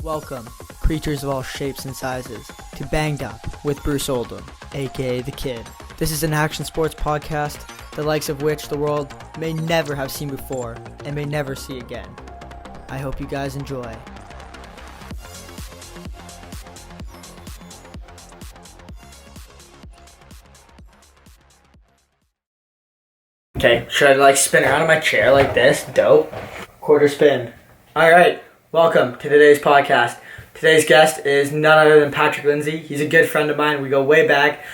Welcome, creatures of all shapes and sizes, to Banged Up with Bruce Oldham, aka The Kid. This is an action sports podcast, the likes of which the world may never have seen before and may never see again. I hope you guys enjoy. Okay, should I spin around in my chair like this? Dope. Quarter spin. Alright, welcome to today's podcast. Today's guest is none other than Patrick Lindsay. He's a good friend of mine. We go way back.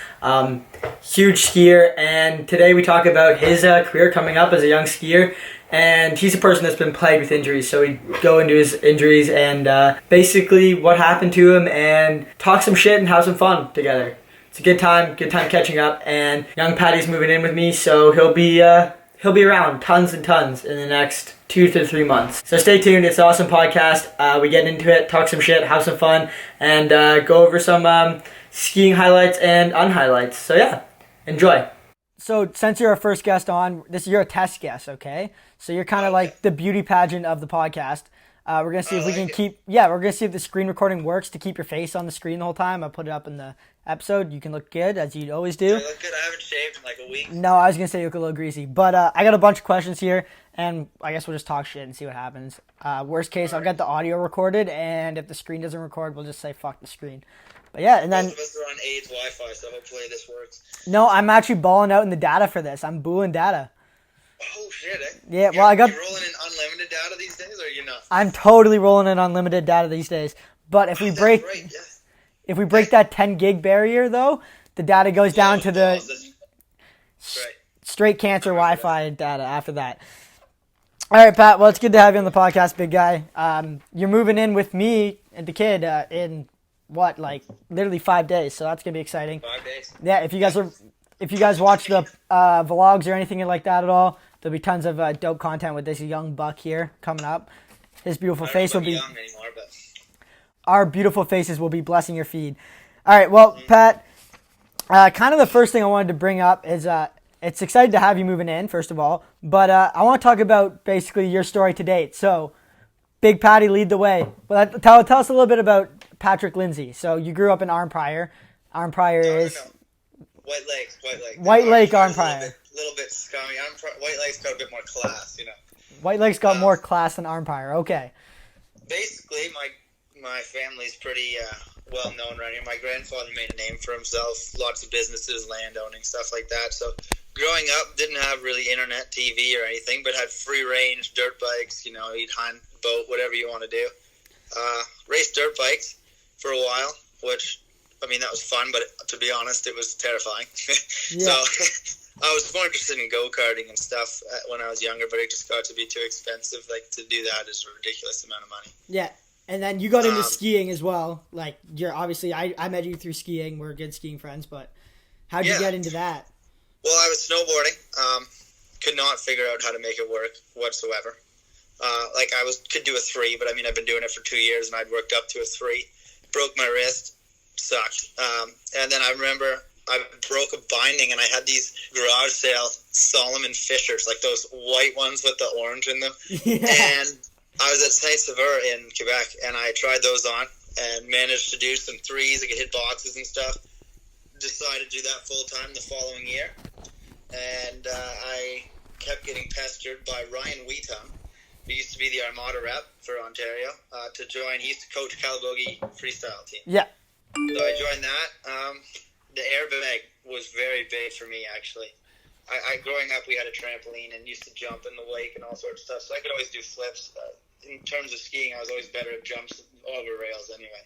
Huge skier, and today we talk about his career coming up as a young skier. And he's a person that's been plagued with injuries, so we go into his injuries and basically what happened to him and talk some shit and have some fun together. It's a good time catching up, and young Patty's moving in with me, so he'll be around tons and tons in the next 2 to 3 months. So stay tuned. It's an awesome podcast. We get into it, talk some shit, have some fun, and go over some skiing highlights and unhighlights. So yeah, enjoy. So since you're our first guest on, you're a test guest, okay? So you're kind of like the beauty pageant of the podcast. We're gonna see if we can we're gonna see if the screen recording works to keep your face on the screen the whole time. I'll put it up in the episode. You can look good as you always do. I look good. I haven't shaved in like a week. No, I was gonna say you look a little greasy, but I got a bunch of questions here, and I guess we'll just talk shit and see what happens. Worst case, I'll get the audio recorded, and if the screen doesn't record, we'll just say fuck the screen. But yeah, and then most of us are on AIDS Wi-Fi, so hopefully this works. No, I'm actually balling out in the data for this. I'm booing data. Oh shit! Yeah, well, I got. You rolling in unlimited data these days, or you not? I'm totally rolling in unlimited data these days. But if we break, if we break that 10 gig barrier, though, the data goes down to the straight cancer Wi-Fi data after that. All right, Pat. Well, it's good to have you on the podcast, big guy. You're moving in with me and the kid in what, like literally 5 days. So that's gonna be exciting. 5 days. Yeah. If you guys watch the vlogs or anything like that at all, there'll be tons of dope content with this young buck here coming up. His beautiful face will be. Young anymore, but our beautiful faces will be blessing your feed. All right, well, Pat, kind of the first thing I wanted to bring up is it's exciting to have you moving in, first of all, but I want to talk about basically your story to date. So, Big Patty, lead the way. Well, tell us a little bit about Patrick Lindsay. So, you grew up in Arnprior. Arnprior is... No. White Lake. White Lake, Arnprior. A little bit scummy. White Lake's got a bit more class, you know. White Lake's got more class than Arnprior. Okay. Basically, my family's pretty well known around here. My grandfather made a name for himself. Lots of businesses, land owning, stuff like that. So growing up, didn't have really internet, TV, or anything, but had free range, dirt bikes. You know, you'd hunt, boat, whatever you want to do. Raced dirt bikes for a while, which. I mean, that was fun, but to be honest, it was terrifying. Yeah. So I was more interested in go-karting and stuff when I was younger, but it just got to be too expensive. Like, to do that is a ridiculous amount of money. Yeah, and then you got into skiing as well. Like, you're obviously, I met you through skiing. We're good skiing friends, but how'd you get into that? Well, I was snowboarding. Could not figure out how to make it work whatsoever. Could do a 3, but I mean, I've been doing it for 2 years, and I'd worked up to a 3. Broke my wrist. Sucked. And then I remember I broke a binding, and I had these garage sale Solomon Fishers, like those white ones with the orange in them. Yeah. And I was at Saint-Sever in Quebec, and I tried those on and managed to do some 3s. I could hit boxes and stuff. Decided to do that full time the following year. And I kept getting pestered by Ryan Wheatum, who used to be the Armada rep for Ontario, to join. He used to coach Calabogie freestyle team. Yeah. So I joined that. The airbag was very big for me, actually. Growing up, we had a trampoline and used to jump in the lake and all sorts of stuff, so I could always do flips. In terms of skiing, I was always better at jumps over rails anyway.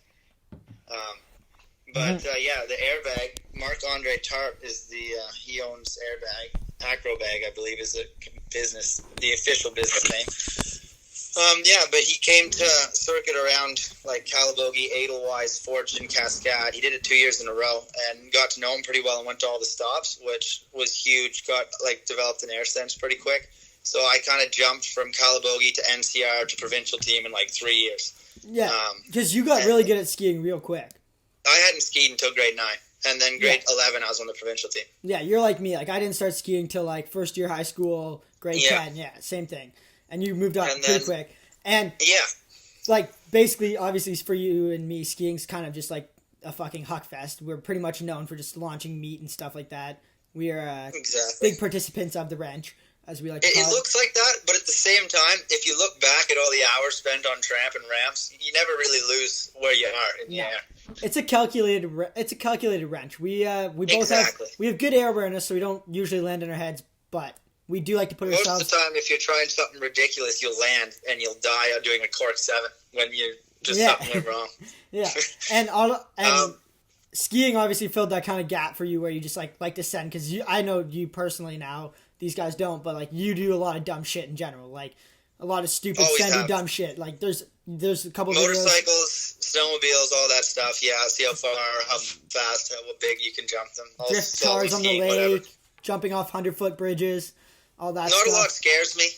The airbag, Marc-Andre Tarp is he owns Airbag. Acrobag, I believe, is the official business name. But he came to circuit around like Calabogie, Edelweiss, Fortune, Cascade. He did it 2 years in a row and got to know him pretty well and went to all the stops, which was huge. Developed an air sense pretty quick. So I kind of jumped from Calabogie to NCR to provincial team in like 3 years. Yeah, because you got really good at skiing real quick. I hadn't skied until grade 9. And then grade 11, I was on the provincial team. Yeah, you're like me. Like, I didn't start skiing till like first year high school, grade 10. Yeah, same thing. And you moved up pretty quick. And yeah. like, basically, obviously, for you and me, skiing's kind of just like a fucking huck fest. We're pretty much known for just launching meat and stuff like that. We are Exactly. big participants of the wrench, as we like to It, call it it. looks like that, but at the same time, if you look back at all the hours spent on tramp and ramps, you never really lose where you are in the air. It's a calculated wrench. We both have good air awareness, so we don't usually land on our heads, but we do like to put Most ourselves. of the time, if you're trying something ridiculous, you'll land and you'll die doing a cork 7 when you just something went wrong. Yeah, and skiing obviously filled that kind of gap for you where you just like to send, because I know you personally now. These guys don't, but like you do a lot of dumb shit in general, like a lot of stupid sendy dumb shit. Like there's a couple of motorcycles, snowmobiles, all that stuff. Yeah, see how far, how fast, how big you can jump them. Drift cars on the lake, whatever. Jumping off 100-foot bridges, all that. Not stuff. a lot scares me.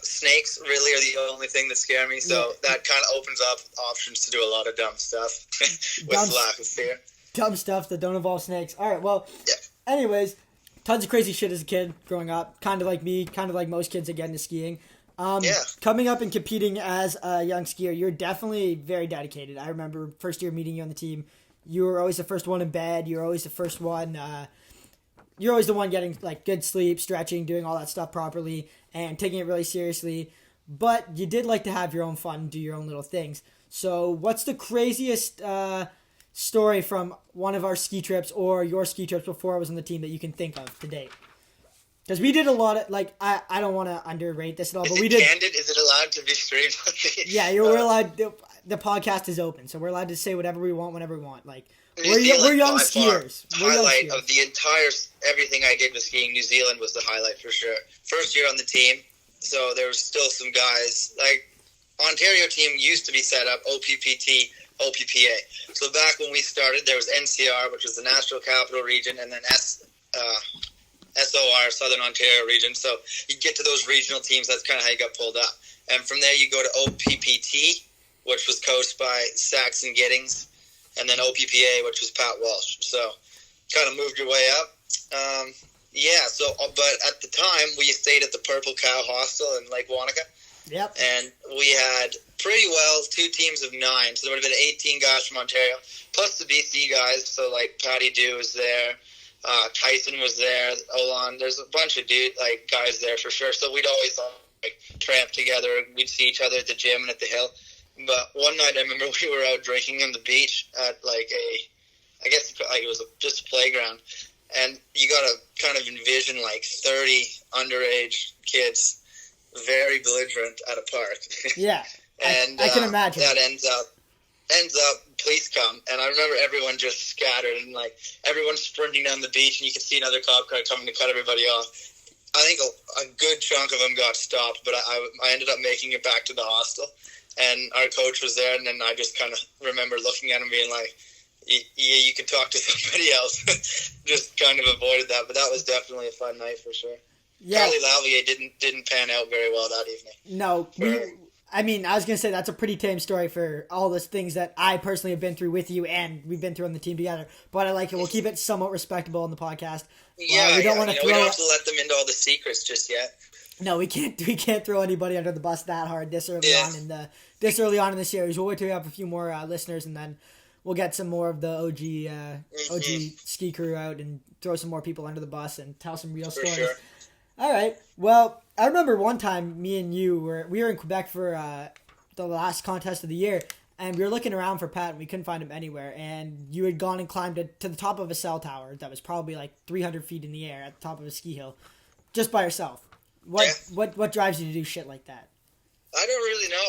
Snakes really are the only thing that scare me. So that kind of opens up options to do a lot of dumb stuff with lack of fear. Dumb stuff that don't involve snakes. All right, well, anyways, tons of crazy shit as a kid growing up. Kind of like me, kind of like most kids that get into skiing. Coming up and competing as a young skier, you're definitely very dedicated. I remember first year meeting you on the team. You were always the first one in bed. You were always the first one. You're always the one getting like good sleep, stretching, doing all that stuff properly, and taking it really seriously. But you did like to have your own fun, do your own little things. So what's the craziest story from one of our ski trips or your ski trips before I was on the team that you can think of to date? Because we did a lot of, like, I don't want to underrate this at all, but we did. Candid? Is it allowed to be streamed? Yeah, we're allowed. The podcast is open, so we're allowed to say whatever we want whenever we want. Like, we're young skiers. Highlight of the entire everything I did with skiing, New Zealand was the highlight for sure. First year on the team, so there was still some guys. Like, Ontario team used to be set up OPPT, OPPA. So back when we started, there was NCR, which was the National Capital Region, and then SOR, Southern Ontario region. So you get to those regional teams, that's kind of how you got pulled up. And from there you go to OPPT, which was coached by Saxon Giddings, and then OPPA, which was Pat Walsh. So kind of moved your way up. But at the time, we stayed at the Purple Cow Hostel in Lake Wanaka. Yep. And we had pretty well 2 teams of 9. So there would have been 18 guys from Ontario, plus the BC guys. So like Patty Dew was there. Tyson was there, Olan. There's a bunch of guys there for sure. So we'd always tramp together. We'd see each other at the gym and at the hill. But one night I remember we were out drinking on the beach at it was just a playground, and you got to kind of envision 30 underage kids, very belligerent at a park. Yeah, and I can imagine that ends up. Police come, and I remember everyone just scattered, and everyone's sprinting down the beach, and you could see another cop car coming to cut everybody off. I think a good chunk of them got stopped, but I ended up making it back to the hostel, and our coach was there, and then I just kind of remember looking at him being like, "Yeah, you could talk to somebody else." Just kind of avoided that, but that was definitely a fun night for sure. Yeah, Charlie Lavier didn't pan out very well that evening. No, I was going to say that's a pretty tame story for all those things that I personally have been through with you, and we've been through on the team together. But I like it. We'll keep it somewhat respectable in the podcast. Yeah, we don't want to we don't have to let them into all the secrets just yet. No, we can't throw anybody under the bus that hard this early on in the series. We'll wait till we have a few more listeners, and then we'll get some more of the OG ski crew out and throw some more people under the bus and tell some real stories. Sure. All right. Well, I remember one time me and you were in Quebec for the last contest of the year, and we were looking around for Pat, and we couldn't find him anywhere. And you had gone and climbed to the top of a cell tower that was probably 300 feet in the air at the top of a ski hill, just by yourself. What drives you to do shit like that? I don't really know.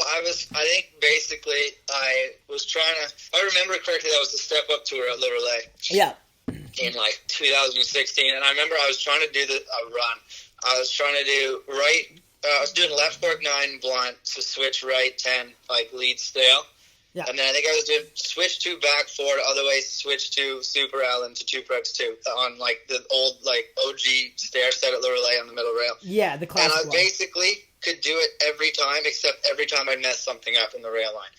I think basically I was trying to. I remember correctly, that was the Step Up tour at Liverlay. Yeah. In 2016, and I remember I was trying to do a run. I was trying to do I was doing left fork 9 blunt to switch right 10 lead stale. Yeah. And then I think I was doing switch 2 back 4 other way, switch 2 super Allen to 2 preps 2 on the old OG stair set at Liverlay on the middle rail. Yeah, the classic one. And I basically could do it every time, except every time I messed something up in the rail line.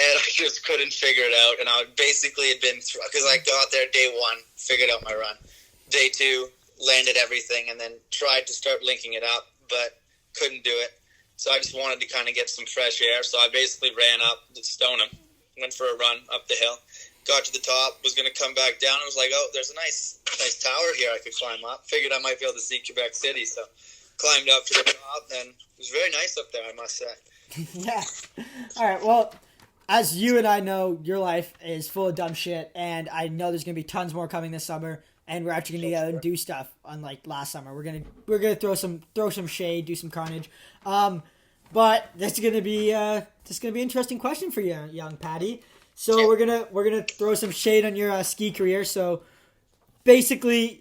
And I just couldn't figure it out. And I basically had been because I got there day 1, figured out my run. Day 2, landed everything, and then tried to start linking it up, but couldn't do it. So I just wanted to kind of get some fresh air. So I basically ran up to Stoneham, went for a run up the hill, got to the top, was going to come back down. I was like, oh, there's a nice tower here I could climb up. Figured I might be able to see Quebec City. So climbed up to the top, and it was very nice up there, I must say. Yeah. All right. Well, as you and I know, your life is full of dumb shit, and I know there's gonna be tons more coming this summer. And we're actually gonna go and do stuff unlike last summer. We're gonna throw some shade, do some carnage. But this is gonna be an interesting question for you, young Patty. So we're gonna throw some shade on your ski career. So basically,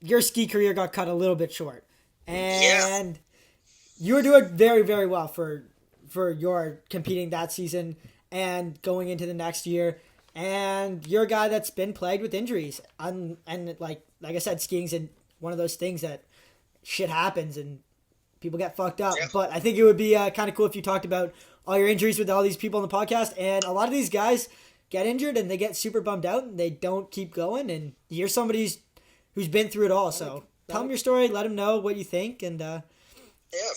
your ski career got cut a little bit short, and you were doing very, very well for your competing that season and going into the next year. And you're a guy that's been plagued with injuries. And like I said, skiing's one of those things that shit happens and people get fucked up. Yeah. But I think it would be kind of cool if you talked about all your injuries with all these people on the podcast. And a lot of these guys get injured and they get super bummed out and they don't keep going. And you're somebody who's been through it all. So tell them your story. Let them know what you think. And yeah,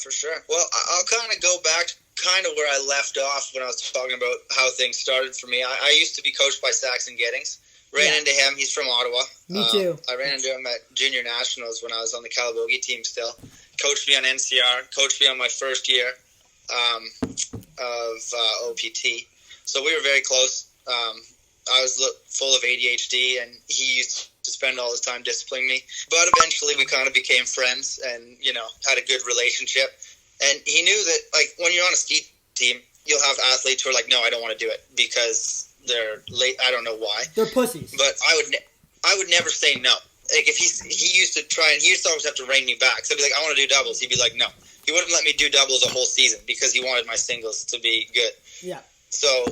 for sure. Well, I'll kind of go back kind of where I left off when I was talking about how things started for me. I used to be coached by Saxon Giddings. Ran into him. He's from Ottawa. Me too. I ran into him at Junior Nationals when I was on the Calabogie team still. Coached me on NCR. Coached me on my first year of OPT. So we were very close. I was full of ADHD, and he used to spend all his time disciplining me. But eventually we kind of became friends and, had a good relationship. And he knew that, like, when you're on a ski team, you'll have athletes who are like, no, I don't want to do it because they're late. I don't know why. They're pussies. But I would never say no. Like, if he used to try, and he used to always have to rein me back. So I'd be like, I want to do doubles. He'd be like, no. He wouldn't let me do doubles a whole season because he wanted my singles to be good. Yeah. So,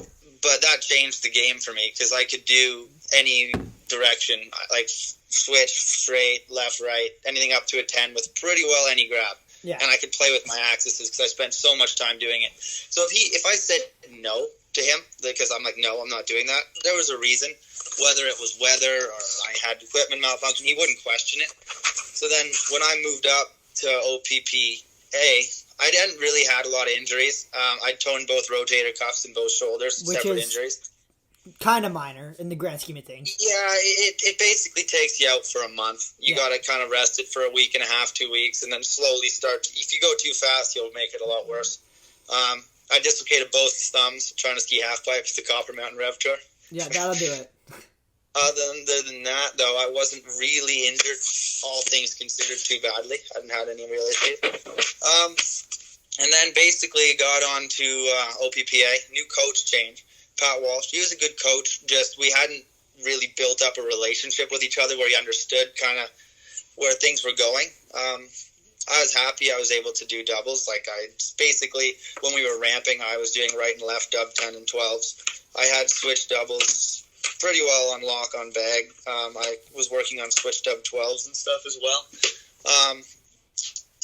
but that changed the game for me because I could do any direction, like switch, straight, left, right, anything up to a 10 with pretty well any grab. Yeah. And I could play with my axes because I spent so much time doing it. So if I said no to him, because I'm like, no, I'm not doing that, there was a reason. Whether it was weather or I had equipment malfunction, he wouldn't question it. So then when I moved up to OPPA, I hadn't really had a lot of injuries. I toned both rotator cuffs and both shoulders, which separate is injuries. Kind of minor in the grand scheme of things. Yeah, it basically takes you out for a month. You got to kind of rest it for a week and a half, 2 weeks, and then slowly start. If you go too fast, you'll make it a lot worse. I dislocated both thumbs trying to ski half pipe at the Copper Mountain Rev Tour. Yeah, that'll do it. Other than that, though, I wasn't really injured, all things considered, too badly. I hadn't had any real issues. And then basically got on to OPPA, new coach change. Pat Walsh, he was a good coach, just we hadn't really built up a relationship with each other where he understood kind of where things were going. I was happy I was able to do doubles. Like, I basically, when we were ramping, I was doing right and left dub 10 and 12s. I had switch doubles pretty well on lock on bag. I was working on switch dub 12s and stuff as well.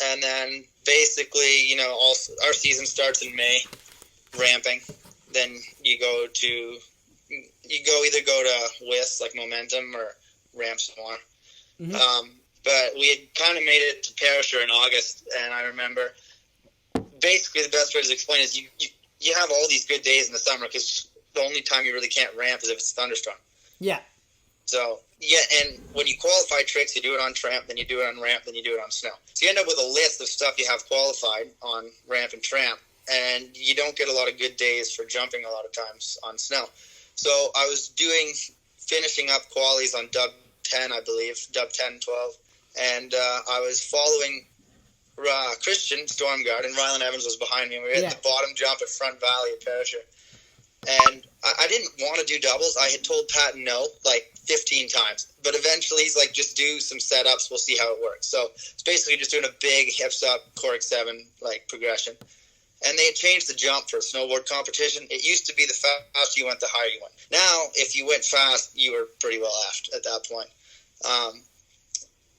And then basically, our season starts in May, ramping. Then you either go to WIS, like Momentum, or Ramps more. Mm-hmm. But we had kind of made it to Perisher in August, and I remember basically the best way to explain is you have all these good days in the summer because the only time you really can't ramp is if it's a thunderstorm. Yeah. So, yeah, and when you qualify tricks, you do it on tramp, then you do it on ramp, then you do it on snow. So you end up with a list of stuff you have qualified on ramp and tramp. And you don't get a lot of good days for jumping a lot of times on snow. So I was finishing up qualies on dub 10, I believe, dub 10, 12. And I was following Christian Stormguard, and Rylan Evans was behind me. We were at the bottom jump at Front Valley at Perisher. And I didn't want to do doubles. I had told Pat no, like 15 times. But eventually he's like, just do some setups. We'll see how it works. So it's basically just doing a big hips up, cork 7, like, progression. And they had changed the jump for a snowboard competition. It used to be the faster you went, the higher you went. Now, if you went fast, you were pretty well aft at that point.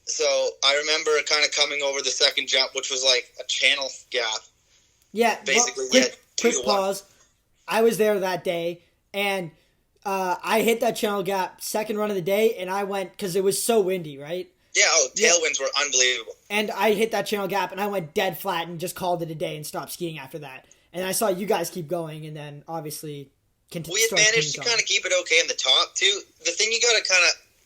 So I remember kind of coming over the second jump, which was like a channel gap. Yeah, basically. Quick pause. I was there that day, and I hit that channel gap second run of the day, and I went, because it was so windy, right? Yeah, tailwinds were unbelievable. And I hit that channel gap, and I went dead flat and just called it a day and stopped skiing after that. And I saw you guys keep going, and then obviously we had managed to kind of keep it okay in the top too. The thing you got to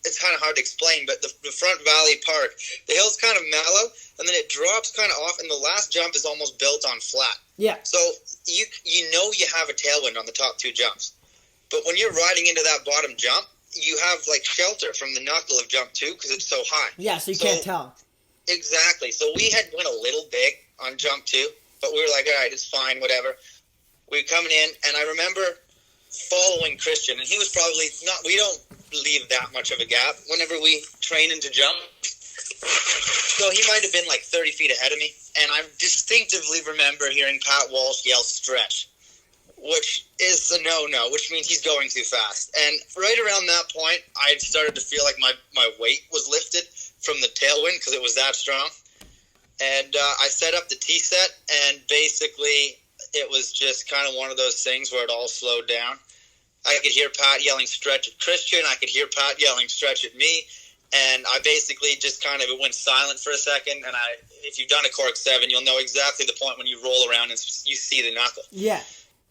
it's kind of hard to explain, but the front valley park, the hill's kind of mellow, and then it drops kind of off, and the last jump is almost built on flat. Yeah. So you you have a tailwind on the top two jumps, but when you're riding into that bottom jump, you have like shelter from the knuckle of jump two because it's so high. Yeah, so you can't tell. Exactly. So we had went a little big on jump two, but we were like, all right, it's fine, whatever. We were coming in, and I remember following Christian, and he was probably not. We don't leave that much of a gap whenever we train into jump. So he might have been like 30 feet ahead of me, and I distinctively remember hearing Pat Walsh yell "stretch," which is a no-no, which means he's going too fast. And right around that point, I started to feel like my weight was lifted from the tailwind because it was that strong. And I set up the T-set, and basically it was just kind of one of those things where it all slowed down. I could hear Pat yelling "stretch" at Christian. I could hear Pat yelling "stretch" at me. And I basically just kind of it went silent for a second. And if you've done a cork 7, you'll know exactly the point when you roll around and you see the knuckle. Yeah.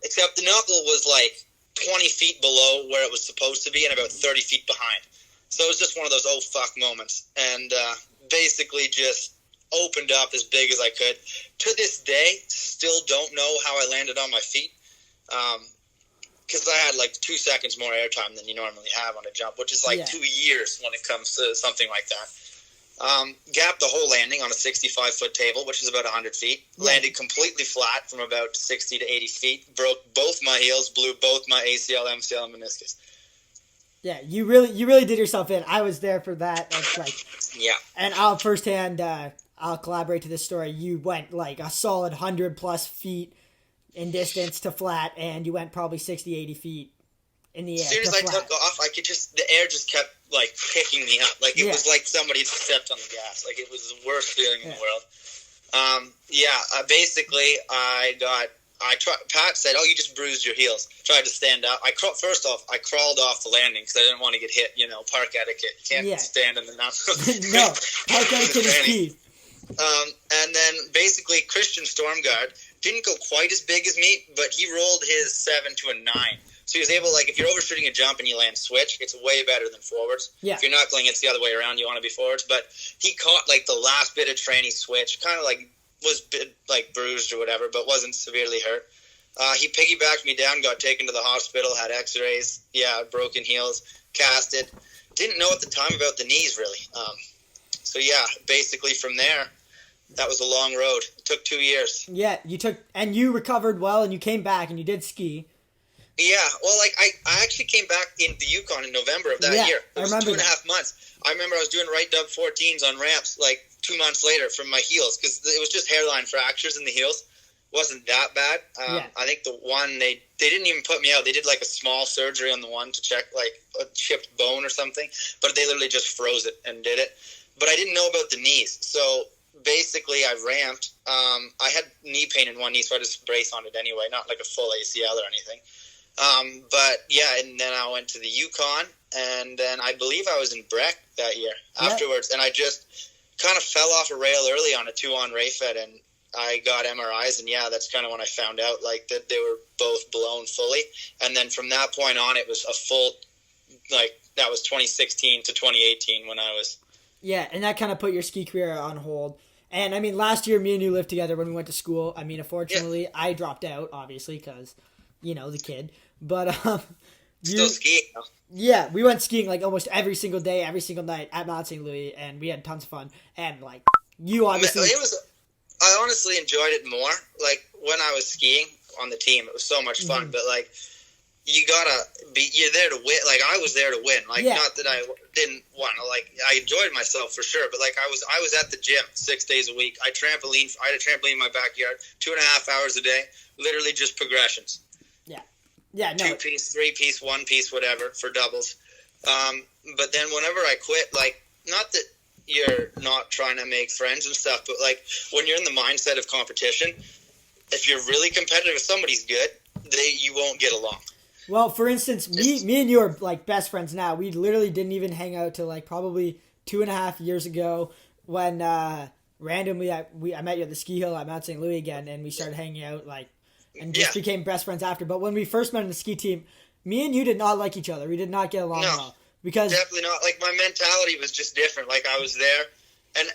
Except the knuckle was like 20 feet below where it was supposed to be and about 30 feet behind. So it was just one of those oh fuck moments. And basically just opened up as big as I could. To this day, still don't know how I landed on my feet. Because I had like 2 seconds more airtime than you normally have on a jump, which is like 2 years when it comes to something like that. Gapped the whole landing on a 65-foot table, which is about 100 feet. Landed completely flat from about 60 to 80 feet. Broke both my heels, blew both my ACL, MCL, and meniscus. Yeah, you really did yourself in. I was there for that. Yeah. And I'll firsthand, I'll collaborate to this story. You went like a solid 100+ feet in distance to flat, and you went probably 60, 80 feet in the air. As soon as I took off, the air just kept like picking me up. Like it was like somebody had stepped on the gas. Like it was the worst feeling in the world. Basically Pat said, "Oh, you just bruised your heels." Tried to stand up. First off, I crawled off the landing because I didn't want to get hit. Park etiquette. Can't stand in the knuckle. No, park etiquette is key. And then basically Christian Stormguard didn't go quite as big as me, but he rolled his 7 to a 9. So he was able, like, if you're overshooting a jump and you land switch, it's way better than forwards. Yeah. If you're knuckling, it's the other way around. You want to be forwards. But he caught, like, the last bit of tranny switch, kind of, like, was, like, bruised or whatever, but wasn't severely hurt. He piggybacked me down, got taken to the hospital, had x-rays, broken heels, casted. Didn't know at the time about the knees, really. Basically from there, that was a long road. It took 2 years. Yeah, you recovered well, and you came back, and you did ski. Yeah, well, like, I actually came back in the Yukon in November of that year. It was 2.5 months. I remember I was doing right dub 14s on ramps, like, 2 months later from my heels, because it was just hairline fractures in the heels. Wasn't that bad. I think the one, they didn't even put me out. They did, like, a small surgery on the one to check, like, a chipped bone or something, but they literally just froze it and did it. But I didn't know about the knees, so basically I ramped. I had knee pain in one knee, so I just brace on it anyway, not like a full ACL or anything. And then I went to the Yukon, and then I believe I was in Breck that year afterwards, and I just kind of fell off a rail early on a 2-on Rayfed, and I got MRIs, and that's kind of when I found out, like, that they were both blown fully, and then from that point on, it was a full, like, that was 2016 to 2018 when I was... Yeah, and that kind of put your ski career on hold. And, I mean, last year, me and you lived together when we went to school. I mean, unfortunately, I dropped out, obviously, because, the kid. But, still skiing. Yeah, we went skiing, like, almost every single day, every single night at Mount St. Louis, and we had tons of fun. And, like, you obviously... I honestly enjoyed it more. Like, when I was skiing on the team, it was so much fun. But, like, you're there to win. Like, I was there to win. Like, not that I didn't want to, like, I enjoyed myself for sure, but, like, I was at the gym 6 days a week. I had a trampoline in my backyard, 2.5 hours a day, literally just progressions. Yeah, no. 2-piece, 3-piece, 1-piece, whatever, for doubles. But then whenever I quit, like, not that you're not trying to make friends and stuff, but, like, when you're in the mindset of competition, if you're really competitive, if somebody's good, you won't get along. Well, for instance, me and you are, like, best friends now. We literally didn't even hang out till, like, probably 2.5 years ago when randomly I met you at the ski hill at Mount St. Louis again, and we started hanging out and just became best friends after. But when we first met on the ski team, me and you did not like each other. We did not get along well. Because definitely not. Like, my mentality was just different. Like, I was there. And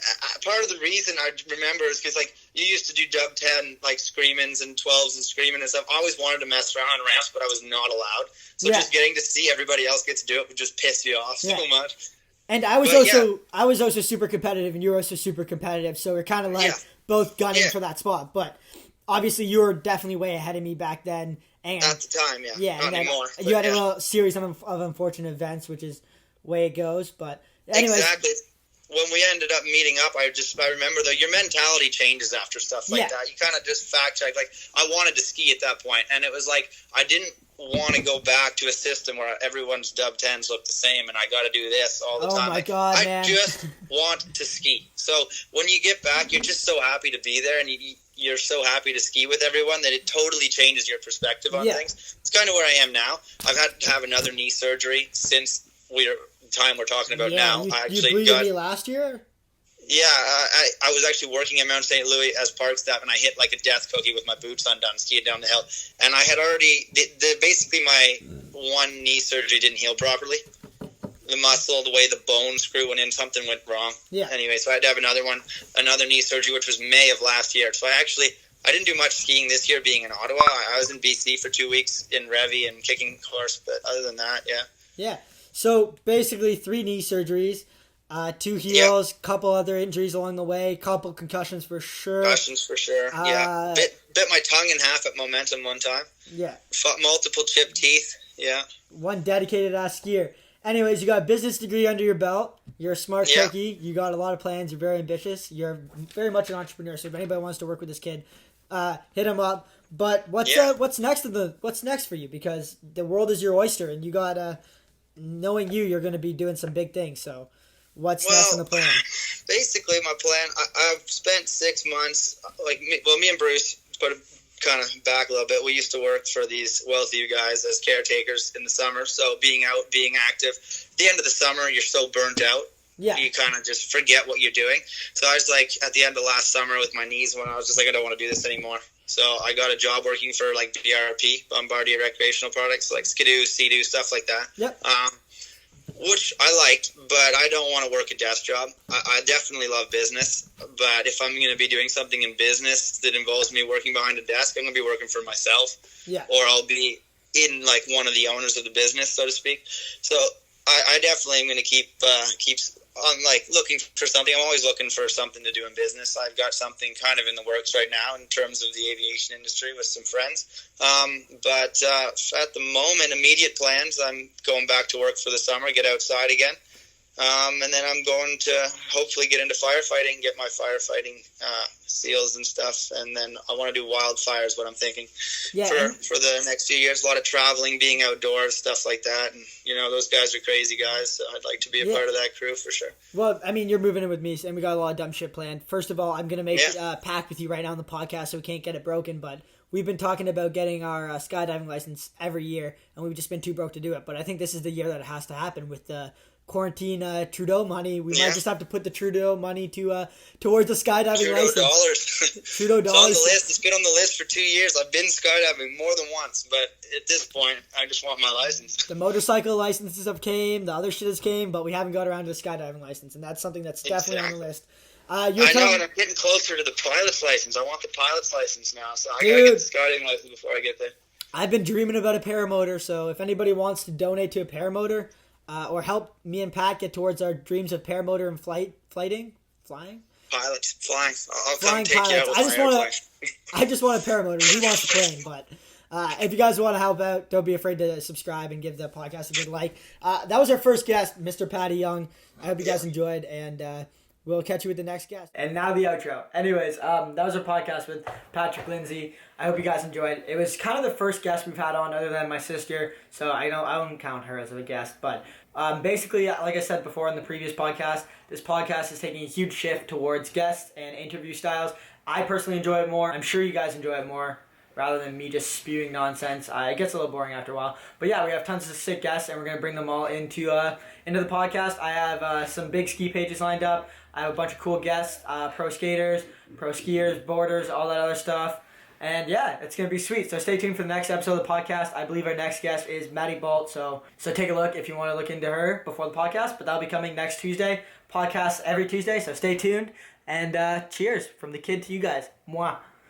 part of the reason I remember is because, like, you used to do dub 10, like, screamings and 12s and screaming and stuff. I always wanted to mess around on ramps, but I was not allowed. So just getting to see everybody else get to do it would just piss you off so much. And I was also super competitive, and you were also super competitive. So we're kind of like both gunning for that spot. But obviously, you were definitely way ahead of me back then. And at the time, not anymore. You had a little series of unfortunate events, which is the way it goes. But anyways. Exactly. When we ended up meeting up, I remember, though, your mentality changes after stuff like that. You kind of just fact check. Like, I wanted to ski at that point, and it was like I didn't want to go back to a system where everyone's dub 10s look the same, and I got to do this all the time. Oh my God, man! I just want to ski. So when you get back, you're just so happy to be there, and you're so happy to ski with everyone that it totally changes your perspective on things. It's kind of where I am now. I've had to have another knee surgery since time we're talking about now. You blew your knee last year? Yeah, I was actually working at Mount St. Louis as park staff, and I hit like a death cookie with my boots undone, skiing down the hill. And I had already, basically my one knee surgery didn't heal properly. The muscle, the way the bone screw went in, something went wrong. Yeah. Anyway, so I had to have another knee surgery, which was May of last year. So I didn't do much skiing this year being in Ottawa. I was in BC for 2 weeks in Revy and kicking horse, but other than that, Yeah. So basically 3 knee surgeries, 2 heels, couple other injuries along the way, couple concussions for sure. Bit my tongue in half at Momentum one time. Yeah. Multiple chipped teeth. Yeah. One dedicated ass skier. Anyways, you got a business degree under your belt. You're a smart cookie. You got a lot of plans. You're very ambitious. You're very much an entrepreneur. So if anybody wants to work with this kid, hit him up. But what's next for you? Because the world is your oyster, and you got knowing you're going to be doing some big things. So what's next in the plan? Basically, my plan, I've spent 6 months, me and Bruce, put it kind of back a little bit. We used to work for these wealthy guys as caretakers in the summer. So being out, being active. At the end of the summer, you're so burnt out. Yeah. You kind of just forget what you're doing. So I was like, at the end of last summer with my knees, when I was just like, I don't want to do this anymore. So I got a job working for like BRP, Bombardier Recreational Products, like Skidoo, Sea-Doo, stuff like that. Yep. Which I liked, but I don't want to work a desk job. I definitely love business, but if I'm going to be doing something in business that involves me working behind a desk, I'm going to be working for myself. Yeah. Or I'll be in like one of the owners of the business, so to speak. So I definitely am going to keep on like looking for something. I'm always looking for something to do in business. I've got something kind of in the works right now in terms of the aviation industry with some friends. But at the moment, immediate plans, I'm going back to work for the summer, get outside again. And then I'm going to hopefully get into firefighting, get my firefighting seals and stuff. And then I want to do wildfires, what I'm thinking for the next few years. A lot of traveling, being outdoors, stuff like that. And, those guys are crazy guys. So I'd like to be a part of that crew for sure. Well, I mean, you're moving in with me, and we got a lot of dumb shit planned. First of all, I'm going to make a pact with you right now on the podcast so we can't get it broken. But we've been talking about getting our skydiving license every year, and we've just been too broke to do it. But I think this is the year that it has to happen with the quarantine Trudeau money. We might just have to put the Trudeau money towards the skydiving license. Trudeau dollars. It's on the list. It's been on the list for 2 years. I've been skydiving more than once, but at this point, I just want my license. The motorcycle licenses have came, the other shit has came, but we haven't got around to the skydiving license, and that's something that's definitely on the list. I know, and I'm getting closer to the pilot's license. I want the pilot's license now, so I gotta get the skydiving license before I get there. I've been dreaming about a paramotor, so if anybody wants to donate to a paramotor, or help me and Pat get towards our dreams of paramotor and flying. Pilot, flying. I'll flying come take you out with I just want a paramotor. He wants a plane, but if you guys want to help out, don't be afraid to subscribe and give the podcast a good like. That was our first guest, Mr. Patty Young. I hope you guys enjoyed, and we'll catch you with the next guest. And now the outro. Anyways, that was our podcast with Patrick Lindsay. I hope you guys enjoyed. It was kind of the first guest we've had on other than my sister, so I don't count her as a guest. But basically, like I said before in the previous podcast, this podcast is taking a huge shift towards guests and interview styles. I personally enjoy it more. I'm sure you guys enjoy it more. rather than me just spewing nonsense. It gets a little boring after a while. But yeah, we have tons of sick guests, and we're going to bring them all into the podcast. I have some big ski pages lined up. I have a bunch of cool guests, pro skaters, pro skiers, boarders, all that other stuff. And yeah, it's going to be sweet. So stay tuned for the next episode of the podcast. I believe our next guest is Maddie Bolt. So take a look if you want to look into her before the podcast. But that'll be coming next Tuesday. Podcast every Tuesday. So stay tuned. And cheers from the kid to you guys. Mwah.